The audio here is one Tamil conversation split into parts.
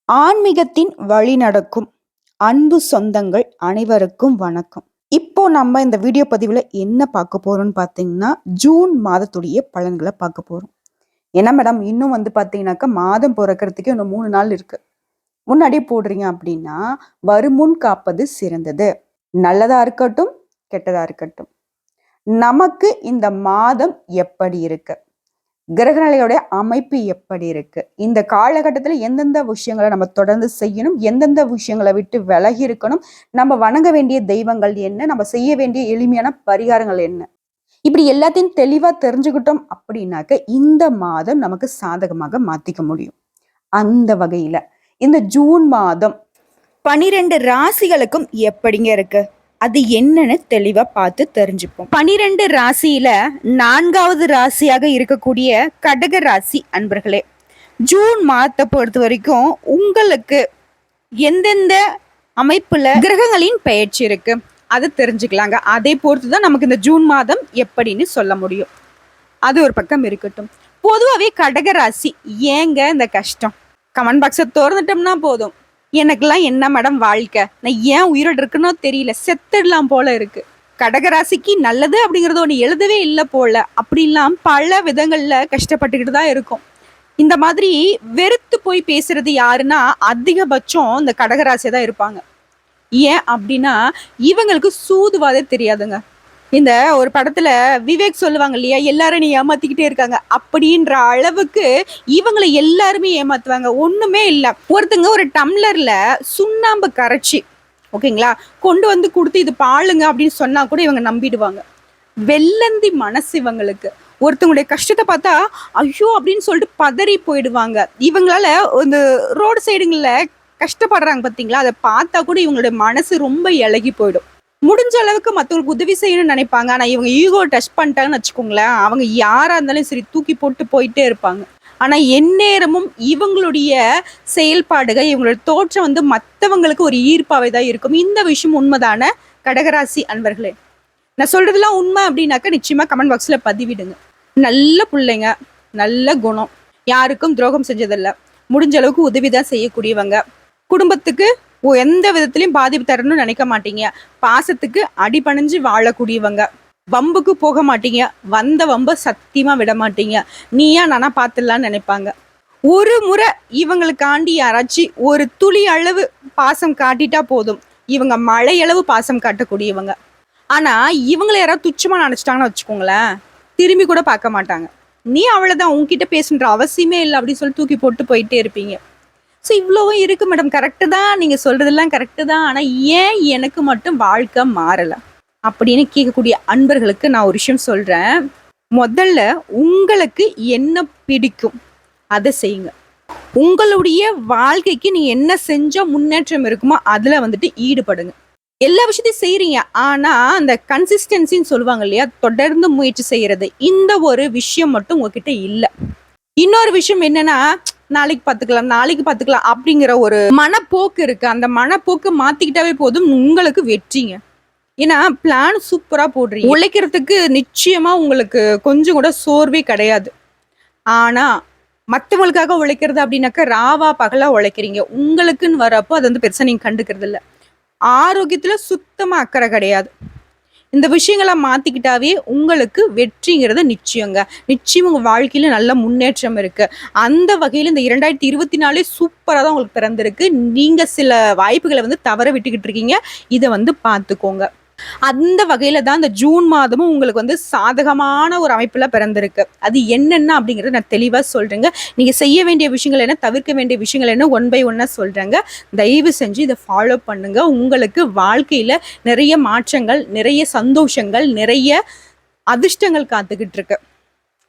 ஆன்மீகத்தின் வழி நடக்கும் அன்பு சொந்தங்கள் அனைவருக்கும் வணக்கம். இப்போ நம்ம இந்த வீடியோ பதிவில் என்ன பார்க்க போறோம்னு பார்த்தீங்கன்னா, ஜூன் மாதத்துடைய பலன்களை பார்க்க போறோம். என்ன மேடம், இன்னும் பார்த்தீங்கன்னாக்கா மாதம் பிறக்கிறதுக்கு இன்னும் 3 நாள் இருக்கு. முன்னாடியே போடுறீங்க அப்படின்னா, வருமுன் காப்பது சிறந்தது. நல்லதா இருக்கட்டும், கெட்டதா இருக்கட்டும், நமக்கு இந்த மாதம் எப்படி இருக்கு, கிரகநிலையோட அமைப்பு எப்படி இருக்கு, இந்த காலகட்டத்தில் எந்தெந்த விஷயங்களை நம்ம தொடர்ந்து செய்யணும், எந்தெந்த விஷயங்களை விட்டு விலகி இருக்கணும், நம்ம வணங்க வேண்டிய தெய்வங்கள் என்ன, நம்ம செய்ய வேண்டிய எளிமையான பரிகாரங்கள் என்ன, இப்படி எல்லாத்தையும் தெளிவா தெரிஞ்சுக்கிட்டோம் அப்படின்னாக்க இந்த மாதம் நமக்கு சாதகமாக மாத்திக்க முடியும். அந்த வகையில இந்த ஜூன் மாதம் 12 ராசிகளுக்கும் எப்படிங்க இருக்கு, அது என்னன்னு தெளிவா பார்த்து தெரிஞ்சுப்போம். 12 ராசியில 4வது ராசியாக இருக்கக்கூடிய கடக ராசி அன்பர்களே, ஜூன் மாதத்தை பொறுத்த வரைக்கும் உங்களுக்கு எந்தெந்த அமைப்புல கிரகங்களின் பெயர்ச்சி இருக்கு அதை தெரிஞ்சுக்கலாங்க. அதை பொறுத்துதான் நமக்கு இந்த ஜூன் மாதம் எப்படின்னு சொல்ல முடியும். அது ஒரு பக்கம் இருக்கட்டும். பொதுவாகவே கடக ராசி ஏங்க இந்த கஷ்டம், கமெண்ட் பாக்ஸை திறந்துட்டோம்னா போதும், எனக்கெல்லாம் என்ன மேடம் வாழ்க்கை, நான் ஏன் உயிரோடு இருக்குன்னோ தெரியல, செத்துடலாம் போல இருக்கு, கடகராசிக்கு நல்லது அப்படிங்கிறது ஒன்று எழுதவே இல்லை போல, அப்படிலாம் பல விதங்கள்ல கஷ்டப்பட்டுக்கிட்டு தான் இருக்கும். இந்த மாதிரி வெறுத்து போய் பேசுறது யாருன்னா அதிகபட்சம் இந்த கடகராசியை தான் இருப்பாங்க. ஏன் அப்படின்னா இவங்களுக்கு சூதுவாதே தெரியாதுங்க. இந்த ஒரு படத்துல விவேக் சொல்லுவாங்க இல்லையா, எல்லாரும் நீ ஏமாத்திக்கிட்டே இருக்காங்க, அப்படின்ற அளவுக்கு இவங்களை எல்லாருமே ஏமாத்துவாங்க. ஒண்ணுமே இல்லை, ஒருத்தங்க ஒரு டம்ளர்ல சுண்ணாம்பு கரைச்சி ஓகேங்களா கொண்டு வந்து கொடுத்து இது பாலுங்க அப்படின்னு சொன்னா கூட இவங்க நம்பிடுவாங்க. வெள்ளந்தி மனசு இவங்களுக்கு. ஒருத்தவங்களுடைய கஷ்டத்தை பார்த்தா ஐயோ அப்படின்னு சொல்லிட்டு பதறி போயிடுவாங்க. இவங்களால இந்த ரோடு சைடுங்கள கஷ்டப்படுறாங்க பார்த்தீங்களா, அதை பார்த்தா கூட இவங்களுடைய மனசு ரொம்ப இலகி போயிடும். முடிஞ்ச அளவுக்கு மற்றவங்களுக்கு உதவி செய்யணும்னு நினைப்பாங்க. ஆனால் இவங்க ஈகோ டச் பண்ணிட்டாங்கன்னு வச்சுக்கோங்களேன், அவங்க யாராக இருந்தாலும் சரி தூக்கி போட்டு போயிட்டே இருப்பாங்க. ஆனால் எந்நேரமும் இவங்களுடைய செயல்பாடுகள், இவங்களோட தோற்றம் மற்றவங்களுக்கு ஒரு ஈர்ப்பாவே தான் இருக்கும். இந்த விஷயம் உண்மைதான கடகராசி அன்பர்களே? நான் சொல்றதெல்லாம் உண்மை அப்படின்னாக்கா நிச்சயமா கமெண்ட் பாக்ஸில் பதிவிடுங்க. நல்ல பிள்ளைங்க, நல்ல குணம், யாருக்கும் துரோகம் செஞ்சதில்லை, முடிஞ்ச அளவுக்கு உதவி தான் செய்யக்கூடியவங்க, குடும்பத்துக்கு எந்த விதத்திலையும் பாதிப்பு தரணும்னு நினைக்க மாட்டீங்க, பாசத்துக்கு அடிபணிஞ்சு வாழக்கூடியவங்க, வம்புக்கு போக மாட்டீங்க, வந்த வம்ப சத்தியமா விட மாட்டீங்க, நீயா நானா பார்த்துடலான்னு நினைப்பாங்க. ஒரு முறை இவங்களுக்காண்டி யாராச்சும் ஒரு துளி அளவு பாசம் காட்டிட்டா போதும், இவங்க மழையளவு பாசம் காட்டக்கூடியவங்க. ஆனா இவங்களை யாராவது துச்சமா நினைச்சிட்டாங்கன்னு வச்சுக்கோங்களேன், திரும்பி கூட பார்க்க மாட்டாங்க. நீ அவ்வளவுதான், உன்கிட்ட பேசுன்ற அவசியமே இல்லை அப்படின்னு சொல்லி தூக்கி போட்டு போயிட்டே இருப்பீங்க. ஸோ இவ்வளவும் இருக்குது மேடம், கரெக்டு தான், நீங்கள் சொல்கிறதெல்லாம் கரெக்டு தான், ஆனால் ஏன் எனக்கு மட்டும் வாழ்க்கை மாறலை அப்படின்னு கேட்கக்கூடிய அன்பர்களுக்கு நான் ஒரு விஷயம் சொல்கிறேன். முதல்ல உங்களுக்கு என்ன பிடிக்கும் அதை செய்யுங்க. உங்களுடைய வாழ்க்கைக்கு நீங்கள் என்ன செஞ்சால் முன்னேற்றம் இருக்குமோ அதில் ஈடுபடுங்க. எல்லா விஷயத்தையும் செய்கிறீங்க, ஆனால் அந்த கன்சிஸ்டன்சின்னு சொல்லுவாங்க இல்லையா, தொடர்ந்து முயற்சி செய்கிறது, இந்த ஒரு விஷயம் மட்டும் உங்ககிட்ட இல்லை. இன்னொரு விஷயம் என்னன்னா, நாளைக்கு பார்த்துக்கலாம் அப்படிங்கிற ஒரு மனப்போக்கு இருக்கு. அந்த மனப்போக்கு மாத்திக்கிட்டாவே போதும், உங்களுக்கு வெற்றிங்க. ஏன்னா பிளான் சூப்பரா போடுறீங்க, உழைக்கிறதுக்கு நிச்சயமா உங்களுக்கு கொஞ்சம் கூட சோர்வே கிடையாது. ஆனா மற்றவங்களுக்காக உழைக்கிறது அப்படின்னாக்கா ராவா பகலா உழைக்கிறீங்க. உங்களுக்குன்னு வரப்போ அது பெருசா நீங்க கண்டுக்கிறது இல்லை. ஆரோக்கியத்துல சுத்தமா அக்கறை கிடையாது. இந்த விஷயங்களை மாத்திக்கிட்டாவே உங்களுக்கு வெற்றிங்கிறது நிச்சயங்க. நிச்சயம் உங்க வாழ்க்கையில நல்ல முன்னேற்றம் இருக்கு. அந்த வகையில இந்த 2024 சூப்பரா தான் உங்களுக்கு பிறந்திருக்கு. நீங்க சில வாய்ப்புகளை தவற விட்டுக்கிட்டு இருக்கீங்க. இதை பார்த்துக்கோங்க. அந்த வகையில தான் இந்த ஜூன் மாதமும் உங்களுக்கு சாதகமான ஒரு அமைப்புல பிறந்திருக்கு. அது என்னென்ன அப்படிங்கறத நான் தெளிவா சொல்றேங்க. நீங்க செய்ய வேண்டிய விஷயங்கள் என்ன, தவிர்க்க வேண்டிய விஷயங்கள் என்ன, 1 by 1 சொல்றேங்க. தயவு செஞ்சு இதை ஃபாலோ பண்ணுங்க. உங்களுக்கு வாழ்க்கையில நிறைய மாற்றங்கள், நிறைய சந்தோஷங்கள், நிறைய அதிர்ஷ்டங்கள் காத்துக்கிட்டு இருக்கு.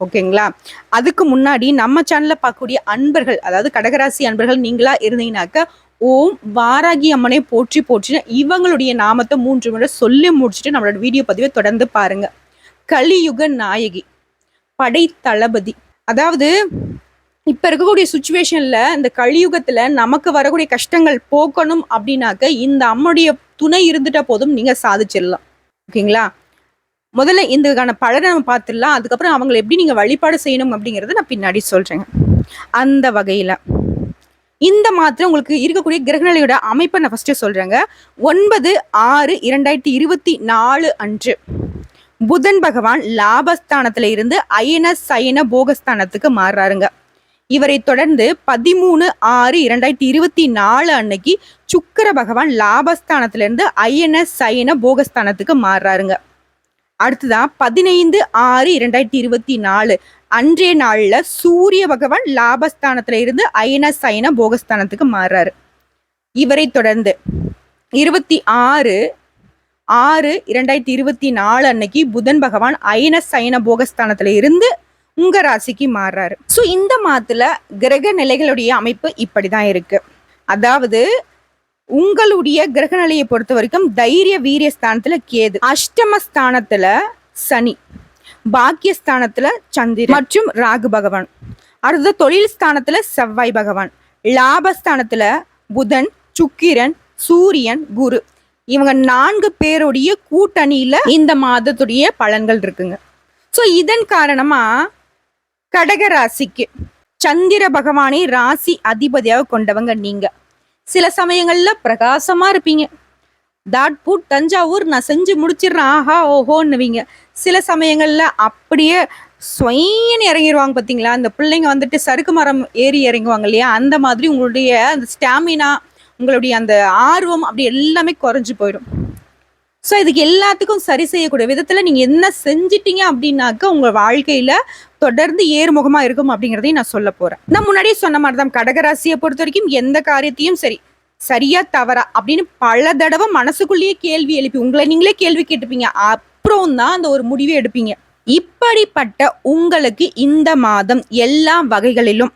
ஓகேங்களா? அதுக்கு முன்னாடி நம்ம சேனல்ல பார்க்கக்கூடிய அன்பர்கள், அதாவது கடகராசி அன்பர்கள் நீங்களா இருந்தீங்கன்னாக்க, ஓம் வாராகி அம்மனை போற்றி போற்றி இவங்களுடைய நாமத்தை 3 முறை சொல்லி முடிச்சுட்டு நம்மளோட வீடியோ பதிவை தொடர்ந்து பாருங்க. கலியுக நாயகி, படை தளபதி, அதாவது இப்ப இருக்கக்கூடிய சுச்சுவேஷன்ல இந்த கலியுகத்துல நமக்கு வரக்கூடிய கஷ்டங்கள் போக்கணும் அப்படின்னாக்க இந்த அம்மனுடைய துணை இருந்துட்டா போதும், நீங்க சாதிச்சிடலாம். ஓகேங்களா? முதல்ல இதுக்கான பலனை நம்ம பார்த்துடலாம். அதுக்கப்புறம் அவங்களை எப்படி நீங்க வழிபாடு செய்யணும் அப்படிங்கறத நான் பின்னாடி சொல்றேங்க. அந்த வகையில இந்த மாதத்துல உங்களுக்கு இருக்கக்கூடிய கிரகநிலையோட அமைப்பை நான் ஃபர்ஸ்ட் சொல்றேங்க. 9/6/2024 அன்று புதன் பகவான் லாபஸ்தானத்துல இருந்து அயன சயன போகஸ்தானத்துக்கு மாறுறாருங்க. இவரை தொடர்ந்து 13/6/2024 அன்னைக்கு சுக்கிர பகவான் லாபஸ்தானத்துல இருந்து அயன சயன போகஸ்தானத்துக்கு மாறுறாருங்க. அடுத்ததான் 15/6/2024 அன்றைய நாள்ல சூரிய பகவான் லாபஸ்தானத்துல இருந்து அயன சயன போகஸ்தானத்துக்கு மாறுறாரு. இவரை தொடர்ந்து 26/6/2024 அன்னைக்கு புதன் பகவான் அயன சயன போகஸ்தானத்துல இருந்து உங்க ராசிக்கு மாறுறாரு. ஸோ இந்த மாதத்துல கிரக நிலைகளுடைய அமைப்பு இப்படிதான் இருக்கு. அதாவது உங்களுடைய கிரக நிலையை பொறுத்த வரைக்கும் தைரிய வீரிய ஸ்தானத்துல கேது, அஷ்டமஸ்தானத்துல சனி, பாக்கியஸ்தானத்துல சந்திரன் மற்றும் ராகு பகவான், அடுத்த தொழில் ஸ்தானத்துல செவ்வாய் பகவான், லாபஸ்தானத்துல புதன், சுக்கிரன், சூரியன், குரு, இவங்க 4 பேருடைய கூட்டணியில இந்த மாதத்துடைய பலன்கள் இருக்குங்க. ஸோ இதன் காரணமா கடக ராசிக்கு சந்திர பகவானை ராசி அதிபதியாக கொண்டவங்க நீங்க. சில சமயங்கள்ல பிரகாசமா இருப்பீங்க, தாட்பூட் தஞ்சாவூர் நான் செஞ்சு முடிச்சிடுறேன் ஆஹா ஓஹோன்னுவீங்க. சில சமயங்கள்ல அப்படியே ஸ்வயின்னு இறங்கிடுவாங்க பார்த்தீங்களா, அந்த பிள்ளைங்க வந்துட்டு சறுக்கு மரம் ஏறி இறங்குவாங்க இல்லையா, அந்த மாதிரி உங்களுடைய அந்த ஸ்டாமினா, உங்களுடைய அந்த ஆர்வம் அப்படி எல்லாமே குறைஞ்சு போயிடும். ஸோ இதுக்கு எல்லாத்துக்கும் சரி செய்யக்கூடிய விதத்துல நீங்க என்ன செஞ்சிட்டீங்க அப்படின்னாக்க உங்க வாழ்க்கையில தொடர்ந்து ஏறுமுகமா இருக்கும் அப்படிங்கிறதையும் நான் சொல்ல போறேன். நான் முன்னாடியே சொன்ன மாதிரிதான் கடகராசியை பொறுத்த வரைக்கும் எந்த காரியத்தையும் சரி சரியா தவறா அப்படின்னு பல தடவை மனசுக்குள்ளேயே கேள்வி எழுப்பி உங்களை நீங்களே கேள்வி கேட்டுப்பீங்க, அப்புறம் தான் அந்த ஒரு முடிவை எடுப்பீங்க. இப்படிப்பட்ட உங்களுக்கு இந்த மாதம் எல்லா வகைகளிலும்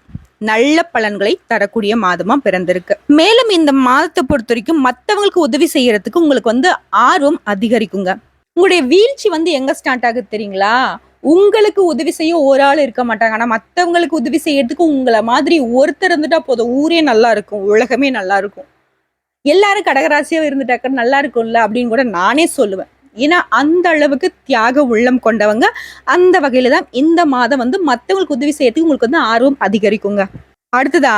நல்ல பலன்களை தரக்கூடிய மாதமா பிறந்திருக்கு. மேலும் இந்த மாதத்தை பொறுத்த வரைக்கும் மற்றவங்களுக்கு உதவி செய்யறதுக்கு உங்களுக்கு ஆர்வம் அதிகரிக்குங்க. உங்களுடைய வீழ்ச்சி எங்க ஸ்டார்ட் ஆகுது தெரியுங்களா? உங்களுக்கு உதவி செய்ய ஒரு ஆள் இருக்க மாட்டாங்க, ஆனா மற்றவங்களுக்கு உதவி செய்யறதுக்கு உங்களை மாதிரி ஒருத்தர் இருந்துட்டா போதும், ஊரே நல்லா இருக்கும், உலகமே நல்லா இருக்கும். எல்லாரும் கடகராசியா இருந்துட்டாக்க நல்லா இருக்கும்ல அப்படின்னு கூட நானே சொல்லுவேன். ஏன்னா அந்த அளவுக்கு தியாக உள்ளம் கொண்டவங்க. அந்த வகையில தான் இந்த மாதம் மற்றவங்களுக்கு உதவி செய்யறதுக்கு உங்களுக்கு ஆர்வம் அதிகரிக்குங்க. அடுத்ததா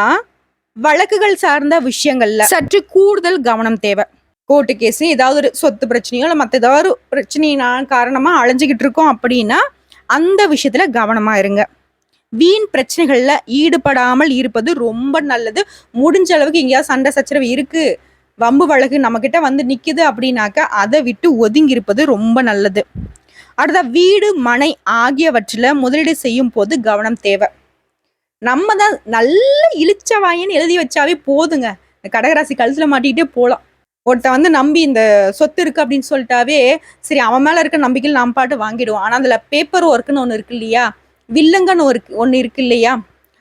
வழக்குகள் சார்ந்த விஷயங்கள்ல சற்று கூடுதல் கவனம் தேவை. கோர்ட்டு கேஸ், ஏதாவது ஒரு சொத்து பிரச்சனையோ இல்லை மற்ற ஏதாவது ஒரு பிரச்சனையினால காரணமா அலைஞ்சிக்கிட்டு இருக்கோம் அப்படின்னா அந்த விஷயத்துல கவனமா இருங்க. வீண் பிரச்சனைகள்ல ஈடுபடாமல் இருப்பது ரொம்ப நல்லது. முடிஞ்ச அளவுக்கு எங்கேயாவது சண்டை சச்சரவு இருக்கு, வம்பு வழக்கு நம்ம கிட்ட நிக்குது அப்படின்னாக்க அதை விட்டு ஒதுங்கி இருப்பது ரொம்ப நல்லது. அடுத்த வீடு மனை ஆகியவற்றில் முதலீடு செய்யும் போது கவனம் தேவை. நம்ம தான் நல்ல இழிச்சவாயின்னு எழுதி வச்சாவே போதுங்க, கடகராசி கழுத்துல மாட்டிக்கிட்டே போகலாம். ஒருத்த நம்பி இந்த சொத்து இருக்கு அப்படின்னு சொல்லிட்டாவே சரி அவன் மேல இருக்க நம்பிக்கையில் நாம் பாட்டு வாங்கிடுவோம். ஆனா அதுல பேப்பர் ஒர்க்குன்னு ஒண்ணு இருக்கு இல்லையா, வில்லங்கன்னு ஒண்ணு இருக்கு இல்லையா,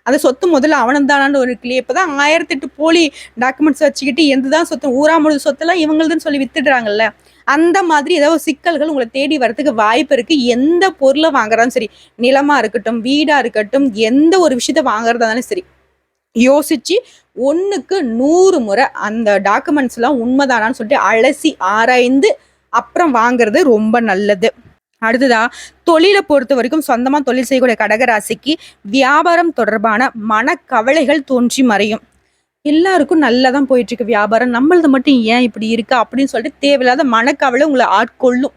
அந்த சொத்து முதல்ல அவனந்தானான்னு ஒரு இருக்கு இல்லையா. இப்பதான் 1008 போலி டாக்குமெண்ட்ஸ் வச்சுக்கிட்டு எந்ததான் சொத்து ஊராமுழுது சொத்தெல்லாம் இவங்களுதுன்னு சொல்லி வித்துடுறாங்கல்ல. அந்த மாதிரி ஏதாவது சிக்கல்கள் உங்களை தேடி வரதுக்கு வாய்ப்பு இருக்கு. எந்த பொருளை வாங்குறாலும் சரி, நிலமா இருக்கட்டும், வீடா இருக்கட்டும், எந்த ஒரு விஷயத்த வாங்குறதாலும் சரி, யோசிச்சு 1க்கு 100 முறை அந்த டாக்குமெண்ட்ஸ் எல்லாம் உண்மைதானான்னு சொல்லிட்டு அலசி ஆராய்ந்து அப்புறம் வாங்குறது ரொம்ப நல்லது. அடுத்ததா தொழிலை பொறுத்த வரைக்கும் சொந்தமா தொழில் செய்யக்கூடிய கடகராசிக்கு வியாபாரம் தொடர்பான மனக்கவலைகள் தோன்றி மறையும். எல்லாருக்கும் நல்லதான் போயிட்டு இருக்கு வியாபாரம், நம்மளது மட்டும் ஏன் இப்படி இருக்கு அப்படின்னு சொல்லிட்டு தேவையில்லாத மனக்கவலை உங்களை ஆட்கொள்ளும்.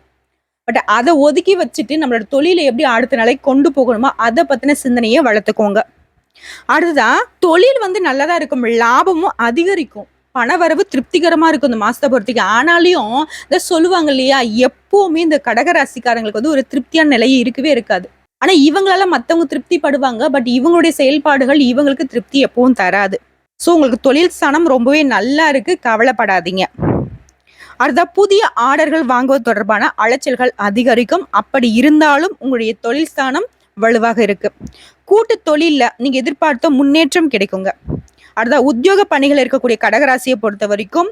பட் அதை ஒதுக்கி வச்சுட்டு நம்மளோட தொழிலை எப்படி அடுத்த நிலைக்கு கொண்டு போகணுமோ அதை பத்தின சிந்தனையை வளர்த்துக்கோங்க. அடுத்ததான் தொழில் நல்லதா இருக்கும், லாபமும் அதிகரிக்கும், பணவரவு திருப்திகரமா இருக்கும் இந்த மாசத்தை பொறுத்தவரைக்கும். ஆனாலையும் இந்த சொல்லுவாங்க இல்லையா, எப்பவுமே இந்த கடகராசிக்காரங்களுக்கு ஒரு திருப்தியான நிலையே இருக்கவே இருக்காது. ஆனா இவங்களால மத்தவங்க திருப்தி படுவாங்க, பட் இவங்களுடைய செயல்பாடுகள் இவங்களுக்கு திருப்தி எப்பவும் தராது. ஸோ உங்களுக்கு தொழில் ஸ்தானம் ரொம்பவே நல்லா இருக்கு, கவலைப்படாதீங்க. அடுத்த புதிய ஆர்டர்கள் வாங்குவது தொடர்பான அலைச்சல்கள் அதிகரிக்கும். அப்படி இருந்தாலும் உங்களுடைய தொழில் ஸ்தானம் வலுவாக இருக்கு. கூட்டு தொழில நீங்க எதிர்பார்த்த முன்னேற்றம் கிடைக்குங்க. அடுத்த உத்தியோக பணிகள் இருக்கக்கூடிய கடகராசியை பொறுத்த வரைக்கும்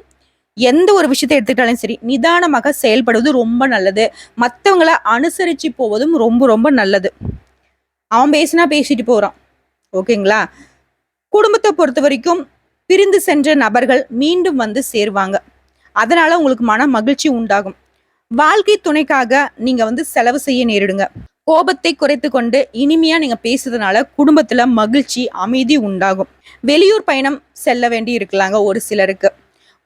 எந்த ஒரு விஷயத்தை எடுத்துக்கிட்டாலும் சரி நிதானமாக செயல்படுவது ரொம்ப நல்லது. மற்றவங்களை அனுசரிச்சு போவதும் ரொம்ப ரொம்ப நல்லது. அவன் பேசினா பேசிட்டு போறான், ஓகேங்களா. குடும்பத்தை பொறுத்த வரைக்கும் பிரிந்து சென்ற நபர்கள் மீண்டும் சேருவாங்க, அதனால உங்களுக்கு மன மகிழ்ச்சி உண்டாகும். வாழ்க்கை துணைக்காக நீங்க செலவு செய்ய நேரிடுங்க. கோபத்தை குறைத்து கொண்டு இனிமையா நீங்க பேசுறதுனால குடும்பத்துல மகிழ்ச்சி, அமைதி உண்டாகும். வெளியூர் பயணம் செல்ல வேண்டி இருக்கலாங்க ஒரு சிலருக்கு.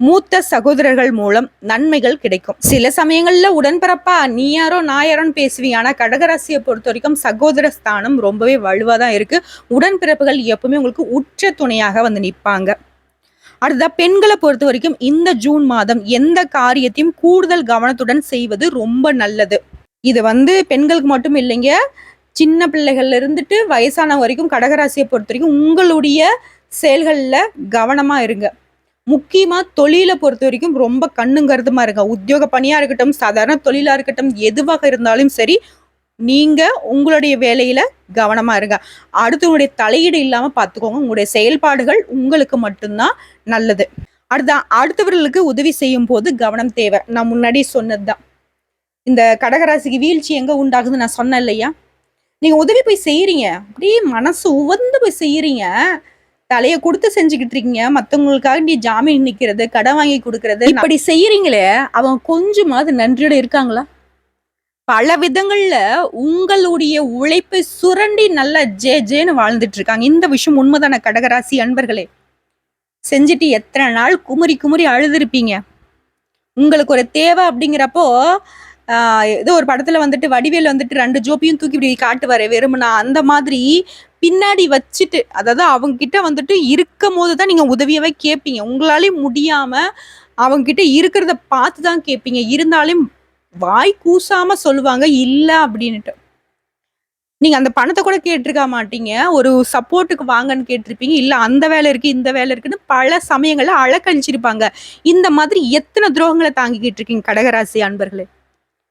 மூத்த சகோதரர்கள் மூலம் நன்மைகள் கிடைக்கும். சில சமயங்கள்ல உடன்பிறப்பா நீ யாரோ நான் யாரோன்னு பேசுவீங்க. ஆனா கடகராசியை பொறுத்த வரைக்கும் சகோதர ஸ்தானம் ரொம்பவே வலுவாதான் இருக்கு. உடன்பிறப்புகள் எப்பவுமே உங்களுக்கு உற்ற துணையாக வந்து நிற்பாங்க. அடுத்ததா பெண்களை பொறுத்த வரைக்கும் இந்த ஜூன் மாதம் எந்த காரியத்தையும் கூடுதல் கவனத்துடன் செய்வது ரொம்ப நல்லது. இது வந்து பெண்களுக்கு மட்டும் இல்லைங்க, சின்ன பிள்ளைகள்ல இருந்துட்டு வயசான வரைக்கும் கடகராசியை பொறுத்த வரைக்கும் உங்களுடைய செயல்கள்ல கவனமா இருங்க. முக்கியமா தொழிலை பொறுத்த வரைக்கும் ரொம்ப கண்ணும் கருத்துமா இருங்க. உத்தியோக பணியா இருக்கட்டும், சாதாரண தொழிலா இருக்கட்டும், எதுவாக இருந்தாலும் சரி, நீங்க உங்களுடைய வேலையில கவனமா இருங்க. அடுத்தவங்களுடைய தலையீடு இல்லாம பார்த்துக்கோங்க. உங்களுடைய செயல்பாடுகள் உங்களுக்கு மட்டும்தான் நல்லது. அடுத்தவர்களுக்கு உதவி செய்யும் போது கவனம் தேவை. நான் முன்னாடி சொன்னதுதான். இந்த கடகராசிக்கு வீழ்ச்சி எங்க உண்டாகுது நான் சொன்னேன் இல்லையா? நீங்க உதவி போய் செய்யறீங்க, அப்படியே மனசு உவந்து போய் செய்யறீங்க, தலையை கொடுத்து செஞ்சுக்கிட்டு இருக்கீங்க. மத்தவங்களுக்காக நீ ஜாமீன் நிக்கிறது, கடன் வாங்கி கொடுக்கறது, இப்படி செய்யறீங்களே, அவங்க கொஞ்சமாவது நன்றியோட இருக்காங்களா? பல விதங்கள்ல உங்களுடைய உழைப்பை சுரண்டி நல்ல ஜேன்னு வாழ்ந்துட்டு இருக்காங்க. இந்த விஷயம் உண்மைதான கடகராசி அன்பர்களே? செஞ்சுட்டு எத்தனை நாள் குமுறி குமுறி அழுதுருப்பீங்க. உங்களுக்கு ஒரு தேவை அப்படிங்கிறப்போ ஏதோ ஒரு படத்துல வந்துட்டு வடிவேல் வந்துட்டு 2 ஜோப்பியும் தூக்கி இப்படி காட்டுவாரு வெறுமனா, அந்த மாதிரி பின்னாடி வச்சுட்டு, அதாவது அவங்க கிட்ட வந்துட்டு இருக்கும் போதுதான் நீங்க உதவியவே கேட்பீங்க. உங்களாலையும் முடியாம அவங்க கிட்ட இருக்கிறத பார்த்துதான் கேட்பீங்க. இருந்தாலும் வாய் கூசாம சொல்லுவாங்க இல்ல அப்படின்னுட்டு. நீங்க அந்த பணத்தை கூட கேட்டிருக்க மாட்டீங்க. ஒரு சப்போர்ட்டுக்கு வாங்கன்னு கேட்டிருப்பீங்க. இல்ல அந்த வேலை இருக்கு, இந்த வேலை இருக்குன்னு பல சமயங்கள்ல அழக்கழிச்சிருப்பாங்க. இந்த மாதிரி எத்தனை துரோகங்களை தாங்கிக்கிட்டு இருக்கீங்க கடகராசி அன்பர்களே?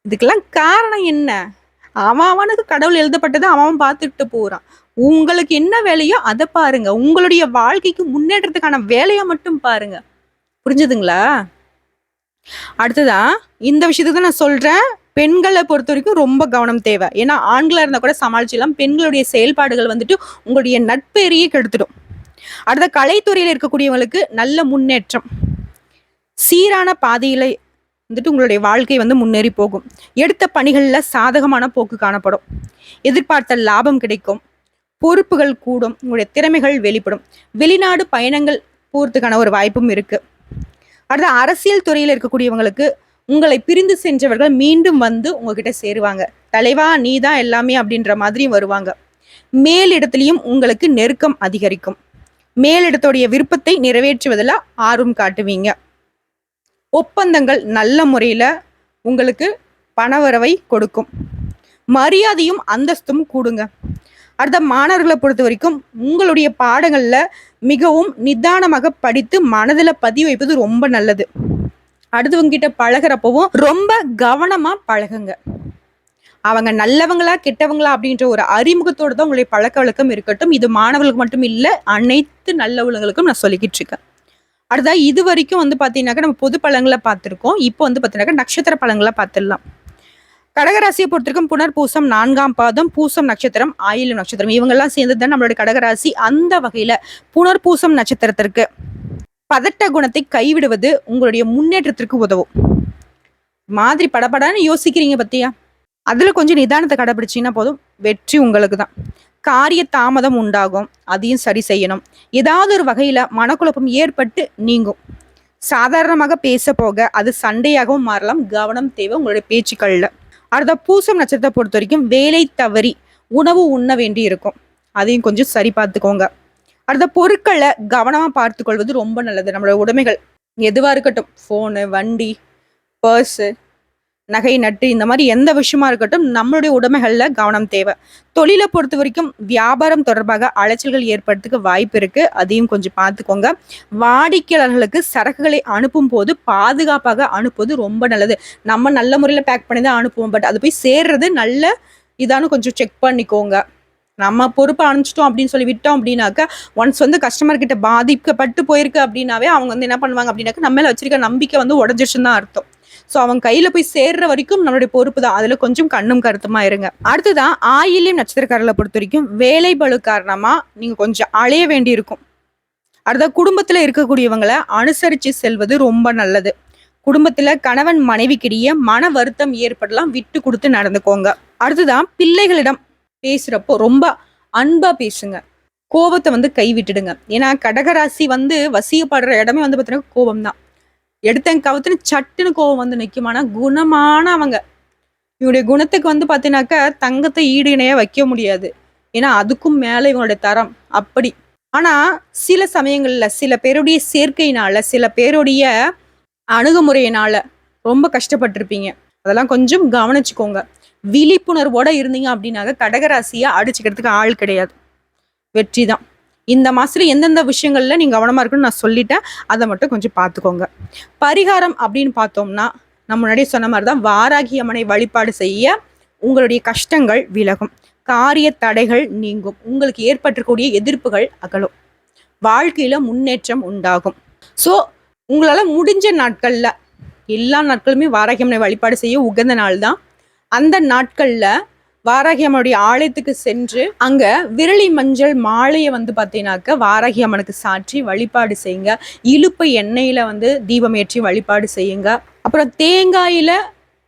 இதுக்கெல்லாம் காரணம் என்ன? அவனுக்கு கடவுள் எழுதப்பட்டதை அவன் பார்த்துட்டு போறான். உங்களுக்கு என்ன வேலையோ அதை பாருங்க. உங்களுடைய வாழ்க்கைக்கு முன்னேற்றத்துக்கான வேலையை மட்டும் பாருங்க. புரிஞ்சுதுங்களா? அடுத்ததா இந்த விஷயத்துக்கு தான் நான் சொல்றேன், பெண்களை பொறுத்த வரைக்கும் ரொம்ப கவனம் தேவை. ஏன்னா ஆண்களா இருந்தா கூட சமாளிச்சிடலாம். பெண்களுடைய செயல்பாடுகள் வந்துட்டு உங்களுடைய நட்பெறியே கெடுத்துடும். அடுத்த கலைத்துறையில இருக்கக்கூடியவங்களுக்கு நல்ல முன்னேற்றம், சீரான பாதையில வந்துட்டு உங்களுடைய வாழ்க்கை வந்து முன்னேறி போகும். எடுத்த பணிகள்ல சாதகமான போக்கு காணப்படும். எதிர்பார்த்த லாபம் கிடைக்கும். பொறுப்புகள் கூடும். உங்களுடைய திறமைகள் வெளிப்படும். வெளிநாடு பயணங்கள் போறதுக்கான ஒரு வாய்ப்பும் இருக்கு. அடுத்த அரசியல் துறையில இருக்கக்கூடியவங்களுக்கு உங்களை பிரிந்து சென்றவர்கள் மீண்டும் வந்து உங்ககிட்ட சேருவாங்க. தலைவா நீ தான் எல்லாமே அப்படின்ற மாதிரியும் வருவாங்க. மேலிடத்திலையும் உங்களுக்கு நெருக்கம் அதிகரிக்கும். மேலிடத்துடைய விருப்பத்தை நிறைவேற்றுவதில் ஆர்வம் காட்டுவீங்க. ஒப்பந்தங்கள் நல்ல முறையில உங்களுக்கு பணவரவை கொடுக்கும். மரியாதையும் அந்தஸ்தும் கூடுங்க. அடுத்த மாணவர்களை பொறுத்த வரைக்கும் உங்களுடைய பாடங்கள்ல மிகவும் நிதானமாக படித்து மனதில் பதிவு வைப்பது ரொம்ப நல்லது. அடுத்தவங்க கிட்ட பழகிறப்பவும் ரொம்ப கவனமா பழகுங்க. அவங்க நல்லவங்களா கெட்டவங்களா அப்படின்ற ஒரு அறிமுகத்தோடு தான் உங்களுடைய பழக்க வழக்கம் இருக்கட்டும். இது மாணவர்களுக்கு மட்டும் இல்லை, அனைத்து நல்லவங்களுக்கும் நான் சொல்லிக்கிட்டு இருக்கேன். அடுத்தா இது வரைக்கும் வந்து பார்த்தீங்கன்னாக்கா நம்ம பொது பழங்களை பார்த்துருக்கோம். இப்போ வந்து பார்த்தீங்கன்னாக்கா நட்சத்திர பழங்களை பார்த்துடலாம். கடகராசியை பொறுத்திருக்கும் புனர்பூசம் 4ஆம் பாதம், பூசம் நட்சத்திரம், ஆயில்யம் நட்சத்திரம், இவங்கெல்லாம் சேர்ந்து தான் நம்மளுடைய கடகராசி. அந்த வகையில புனர்பூசம் நட்சத்திரத்திற்கு பதட்ட குணத்தை கைவிடுவது உங்களுடைய முன்னேற்றத்திற்கு உதவும். மாதிரி படப்படான்னு யோசிக்கிறீங்க பத்தியா, அதுல கொஞ்சம் நிதானத்தை கடைபிடிச்சீங்கன்னா போதும், வெற்றி உங்களுக்கு தான். காரிய தாமதம் உண்டாகும், அதையும் சரி செய்யணும். ஏதாவது ஒரு வகையில மனக்குழப்பம் ஏற்பட்டு நீங்கும். சாதாரணமாக பேச போக அது சண்டையாகவும் மாறலாம். கவனம் தேவை உங்களுடைய பேச்சுக்கள்ல. அடுத்த பூசம் நட்சத்திரத்தை பொறுத்த வரைக்கும் வேலை தவறி உணவு உண்ண வேண்டி இருக்கும். அதையும் கொஞ்சம் சரி பார்த்துக்கோங்க. அடுத்த பொருட்களை கவனமா பார்த்து கொள்வது ரொம்ப நல்லது. நம்மளோட உடைமைகள் எதுவா இருக்கட்டும், போனு, வண்டி, பர்ஸு, நகை, நட்டு, இந்த மாதிரி எந்த விஷயமா இருக்கட்டும், நம்மளுடைய உடைமைகள்ல கவனம் தேவை. தொழிலை பொறுத்த வரைக்கும் வியாபாரம் தொடர்பாக அலைச்சல்கள் ஏற்படுறதுக்கு வாய்ப்பு இருக்கு. அதையும் கொஞ்சம் பார்த்துக்கோங்க. வாடிக்கையாளர்களுக்கு சரக்குகளை அனுப்பும் போது பாதுகாப்பாக அனுப்புவது ரொம்ப நல்லது. நம்ம நல்ல முறையில் பேக் பண்ணி தான் அனுப்புவோம், பட் அது போய் சேர்றது நல்ல இதானு கொஞ்சம் செக் பண்ணிக்கோங்க. நம்ம பொறுப்பை அனுப்பிச்சிட்டோம் அப்படின்னு சொல்லி விட்டோம் அப்படின்னாக்கா, ஒன்ஸ் வந்து கஸ்டமர் கிட்ட பாதிக்கப்பட்டு போயிருக்கு அப்படின்னாவே அவங்க வந்து என்ன பண்ணுவாங்க அப்படின்னாக்கா, நம்ம மேல வச்சிருக்க நம்பிக்கை வந்து உடஞ்சிருச்சுன்னு தான் அர்த்தம். ஸோ அவங்க கையில போய் சேர்ற வரைக்கும் நம்மளுடைய பொறுப்பு தான். அதுல கொஞ்சம் கண்ணும் கருத்துமா இருங்க. அடுத்துதான் ஆயில்யம் நட்சத்திரக்காரர்களை பொறுத்த வரைக்கும் வேலை பளு காரணமா நீங்க கொஞ்சம் அலைய வேண்டி இருக்கும். அடுத்த குடும்பத்துல இருக்கக்கூடியவங்களை அனுசரிச்சு செல்வது ரொம்ப நல்லது. குடும்பத்துல கணவன் மனைவிக்கிடையே மன வருத்தம் ஏற்படலாம், விட்டு கொடுத்து நடந்துக்கோங்க. அடுத்துதான் பிள்ளைகளிடம் பேசுறப்போ ரொம்ப அன்பா பேசுங்க. கோபத்தை வந்து கைவிட்டுடுங்க. ஏன்னா கடகராசி வந்து வசியப்படுற இடமே வந்து பார்த்தீங்கன்னா கோபம் தான். எடுத்தேன் கவுத்துன்னு சட்டுன்னு கோபம் வந்து நிற்கும். ஆனா குணமானவங்க இவங்களுடைய குணத்துக்கு வந்து பார்த்தீங்கன்னாக்கா தங்கத்தை ஈடு இணையா வைக்க முடியாது. ஏன்னா அதுக்கும் மேல இவங்களுடைய தரம் அப்படி. ஆனா சில சமயங்கள்ல சில பேருடைய சேர்க்கையினால சில பேருடைய அணுகுமுறையினால ரொம்ப கஷ்டப்பட்டிருப்பீங்க. அதெல்லாம் கொஞ்சம் கவனிச்சுக்கோங்க. விழிப்புணர்வோட இருந்தீங்க அப்படின்னாக்க கடகராசியை அடிச்சுக்கிறதுக்கு ஆள் கிடையாது. வெற்றி தான். இந்த மாசத்துல எந்தெந்த விஷயங்கள்ல நீங்க கவனமா இருக்குன்னு நான் சொல்லிட்டேன். அதை மட்டும் கொஞ்சம் பார்த்துக்கோங்க. பரிகாரம் அப்படின்னு பார்த்தோம்னா நம்ம முன்னாடியே சொன்ன மாதிரி தான் வாராகி அம்மனை வழிபாடு செய்ய உங்களுடைய கஷ்டங்கள் விலகும், காரிய தடைகள் நீங்கும், உங்களுக்கு ஏற்பட்டிருக்கக்கூடிய எதிர்ப்புகள் அகலும், வாழ்க்கையில முன்னேற்றம் உண்டாகும். ஸோ உங்களால முடிஞ்ச நாட்கள்ல எல்லா நாட்களுமே வாராகி அம்மனை வழிபாடு செய்ய உகந்த நாள் தான். அந்த நாட்கள்ல வாராகி அம்மனுடைய ஆலயத்துக்கு சென்று அங்க விரலி மஞ்சள் மாலையை வந்து பார்த்தீங்கன்னாக்க வாராகி அம்மனுக்கு சாற்றி வழிபாடு செய்யுங்க. இலுப்பை எண்ணெயில வந்து தீபம் ஏற்றி வழிபாடு செய்யுங்க. அப்புறம் தேங்காயில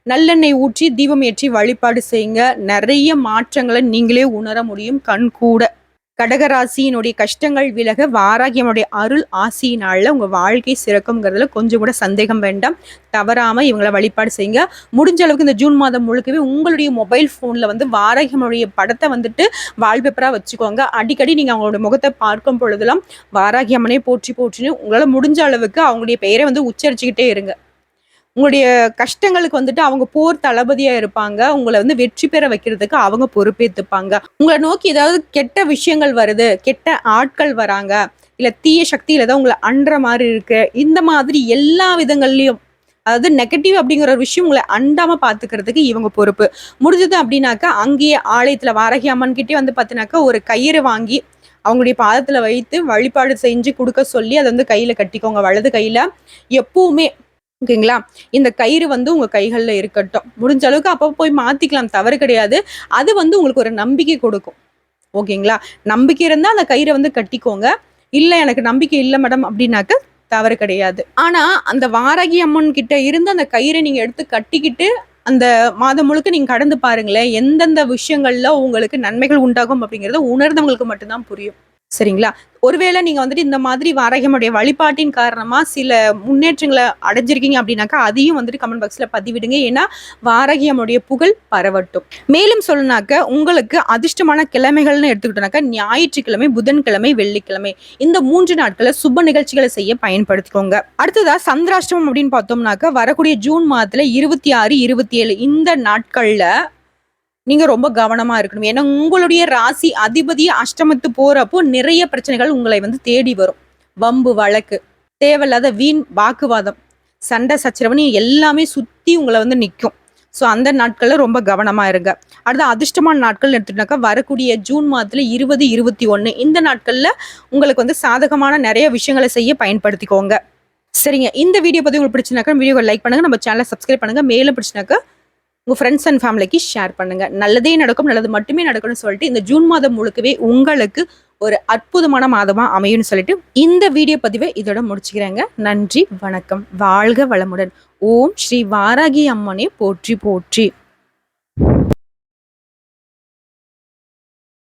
நல்லெண்ணெய் ஊற்றி தீபம் ஏற்றி வழிபாடு செய்யுங்க. நிறைய மாற்றங்களை நீங்களே உணர முடியும் கண் கூட. கடகராசியினுடைய கஷ்டங்கள் விலக வாராகி அம்மனுடைய அருள் ஆசியினால உங்க வாழ்க்கை சிறக்கும்ங்கிறதுல கொஞ்சம் கூட சந்தேகம் வேண்டாம். தவறாம இவங்களை வழிபாடு செய்யுங்க. முடிஞ்ச அளவுக்கு இந்த ஜூன் மாதம் முழுக்கவே உங்களுடைய மொபைல் போன்ல வந்து வாராகி அம்மனுடைய படத்தை வந்துட்டு வால்பேப்பரா வச்சுக்கோங்க. அடிக்கடி நீங்க அவங்களுடைய முகத்தை பார்க்கும் பொழுதெல்லாம் வாராகி அம்மனை போற்றி போற்றின்னு உங்களால முடிஞ்ச அளவுக்கு அவங்களுடைய பெயரை வந்து உச்சரிச்சுக்கிட்டே இருங்க. உங்களுடைய கஷ்டங்களுக்கு வந்துட்டு அவங்க போர் தளபதியா இருப்பாங்க. உங்களை வந்து வெற்றி பெற வைக்கிறதுக்கு அவங்க பொறுப்பேற்றுப்பாங்க. உங்களை நோக்கி ஏதாவது கெட்ட விஷயங்கள் வருது, கெட்ட ஆட்கள் வராங்க, இல்ல தீய சக்தியில தான் உங்களை அன்ற மாதிரி இருக்கு, இந்த மாதிரி எல்லா விதங்கள்லயும் அதாவது நெகட்டிவ் அப்படிங்கிற ஒரு விஷயம் உங்களை அண்டாம பாத்துக்கிறதுக்கு இவங்க பொறுப்பு. முடிஞ்சது அப்படின்னாக்கா அங்கேயே ஆலயத்துல வாராகி அம்மன் கிட்டே வந்து பார்த்தீங்கன்னாக்கா ஒரு கயிறு வாங்கி அவங்களுடைய பாதத்துல வைத்து வழிபாடு செஞ்சு கொடுக்க சொல்லி அதை வந்து கையில கட்டிக்கோங்க. வலது கையில எப்பவுமே. ஓகேங்களா? இந்த கயிறு வந்து உங்க கைகள்ல இருக்கட்டும். முடிஞ்ச அளவுக்கு அப்போ போய் மாத்திக்கலாம், தவறு கிடையாது. அது வந்து உங்களுக்கு ஒரு நம்பிக்கை கொடுக்கும். ஓகேங்களா? நம்பிக்கை இருந்தா அந்த கயிறை வந்து கட்டிக்கோங்க. இல்ல எனக்கு நம்பிக்கை இல்லை மேடம் அப்படின்னாக்க தவறு கிடையாது. ஆனா அந்த வாராகி அம்மன் கிட்ட இருந்து அந்த கயிறை நீங்க எடுத்து கட்டிக்கிட்டு அந்த மாதம் முழுக்க நீங்க கடந்து பாருங்களேன். எந்தெந்த விஷயங்கள்ல உங்களுக்கு நன்மைகள் உண்டாகும் அப்படிங்கறத உணர்ந்தவங்களுக்கு மட்டும்தான் புரியும். சரிங்களா? ஒருவேளை நீங்க வந்துட்டு இந்த மாதிரி வாராகி அம்மனுடைய வழிபாட்டின் காரணமா சில முன்னேற்றங்களை அடைஞ்சிருக்கீங்க அப்படின்னாக்கா அதையும் வந்துட்டு கமெண்ட் பாக்ஸ்ல பதிவிடுங்க. ஏன்னா வாராகி அம்மனுடைய புகழ் பரவட்டும். மேலும் சொல்லனாக்க உங்களுக்கு அதிர்ஷ்டமான கிழமைகள்னு எடுத்துக்கிட்டோம்னாக்கா ஞாயிற்றுக்கிழமை, புதன்கிழமை, வெள்ளிக்கிழமை இந்த 3 நாட்களை சுப நிகழ்ச்சிகளை செய்ய பயன்படுத்திக்கோங்க. அடுத்ததா சந்திராஷ்டமம் அப்படின்னு பார்த்தோம்னாக்கா வரக்கூடிய ஜூன் மாதத்துல 26, 27 இந்த நாட்கள்ல நீங்க ரொம்ப கவனமா இருக்கணும். ஏன்னா உங்களுடைய ராசி அதிபதி அஷ்டமத்து போறப்போ நிறைய பிரச்சனைகள் உங்களை வந்து தேடி வரும். வம்பு வழக்கு, தேவையில்லாத வீண் வாக்குவாதம், சண்டை சச்சரவுன்னு எல்லாமே சுத்தி உங்களை வந்து நிற்கும். ஸோ அந்த நாட்கள்ல ரொம்ப கவனமா இருங்க. அடுத்த அதிர்ஷ்டமான நாட்கள் எடுத்துட்டாக்கா வரக்கூடிய ஜூன் மாதத்துல 20, 21 இந்த நாட்கள்ல உங்களுக்கு வந்து சாதகமான நிறைய விஷயங்களை செய்ய பயன்படுத்திக்கோங்க. சரிங்க, இந்த வீடியோ பத்தி உங்களுக்கு பிடிச்சினாக்கா வீடியோ லைக் பண்ணுங்க, நம்ம சேனலை சப்ஸ்கிரைப் பண்ணுங்க. மேலும் பிடிச்சினாக்கா உங்கள் ஃப்ரெண்ட்ஸ் அண்ட் ஃபேமிலிக்கு ஷேர் பண்ணுங்கள். நல்லதே நடக்கும், நல்லது மட்டுமே நடக்கும்னு சொல்லிட்டு இந்த ஜூன் மாதம் முழுக்கவே உங்களுக்கு ஒரு அற்புதமான மாதமாக அமையும்னு சொல்லிட்டு இந்த வீடியோ பதிவை இதோட முடிச்சுக்கிறேங்க. நன்றி, வணக்கம், வாழ்க வளமுடன். ஓம் ஸ்ரீ வாராகி அம்மனே போற்றி போற்றி.